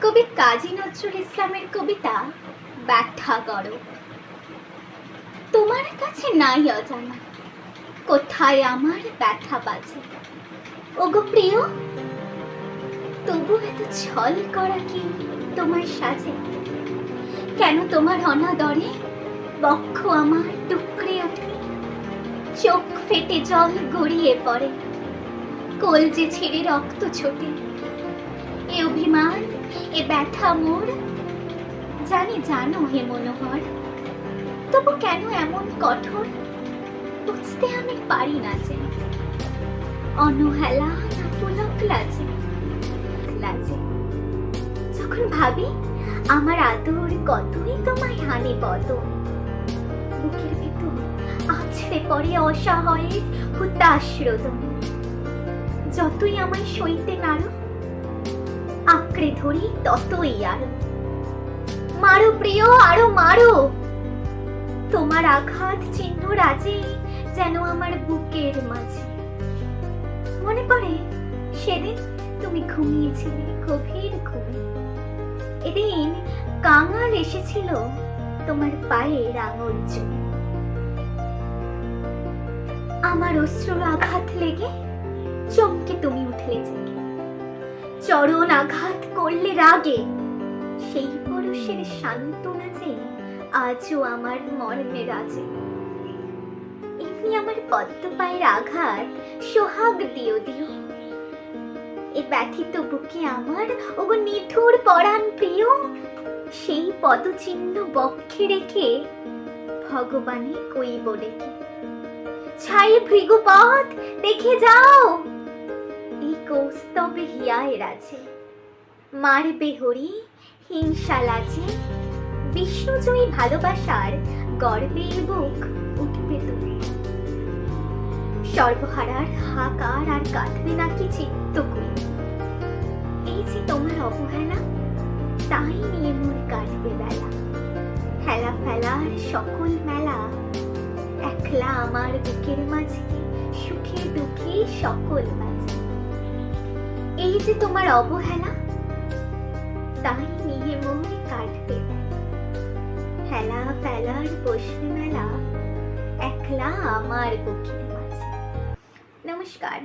কবি কাজী নজরুল ইসলামের কবিতা ব্যথা গরব। তোমার কাছে নাই অজানা কোথায় আমার ব্যথা বাজে। ওগো প্রিয়, তবু এত ছল করা কি তোমার সাজে? কেন তোমার অনাদরে বক্ষ আমার টুকরে ওঠে, চোখ ফেটে জল গড়িয়ে পড়ে, কলজে ছিঁড়ে রক্ত ছোটে। এ অভিমান, এ ব্যথা মোর জানি জানো হে মনোহর, তবু কেন এমন কঠোর বুঝতে আমি পারি না যে। অনহেলা না পুলক লাজে লাজে যখন ভাবি আমার আদর কতই তোমায় হানি বদন, বুকের ভিতর আছড়ে পড়ে অসহায়ের হুতাশ রোদন। যতই আমায় সইতে নাড়ো আঁকড়ে ধরি ততই আরো। মারো প্রিয়, আরো মারো, তোমার আঘাত চিহ্ন রাজে যেন আমার বুকের মাঝে। মনে পড়ে সেদিন তুমি ঘুমিয়েছিলে গভীর ঘুমে, এদিন কাঙাল এসেছিল তোমার পায়ের আঙুল চুমে। আমার অশ্রুর আঘাত লেগে চমকে তুমি উঠলে জেগে, চরণ আঘাত করলে রাগে, সেই পুরুষের সান্ত্বনা যে আজও আমার মর্মে রাজে। এমনি আমার পদ্ম পায়ের আঘাত সোহাগ দিও দিও, এ ব্যথিত বুকে আমার ওগো নিঠুর পরাণ প্রিয়, সেই পদচিহ্ন বক্ষে রেখে ভগবানে কইব ডেকে। ছাই ভৃগুপথ দেখে যাও, এই কৌস্তবে হিয়ায় রাজে। মারবে হরি হিংসা লাজে, বিষ্ণুজয়ী ভালোবাসার গর্বে বুক উঠবে তুমি। সর্বহারার হাকার আর কাঁদবে নাকি চিত্তকুল, এই যে তোমার অবহেলা তাই নিয়ে মোর কাটবে বেলা। হেলা ফেলার সকল মেলা একলা আমার বুকের মাঝে, সুখে দুঃখে সকল মাঝে। এই যে তোমার অবহেলা তাই নিয়ে মোর কাটবে বেলা। হেলা ফেলার বসবে মেলা একলা আমার বুকের মাঝে। নমস্কার।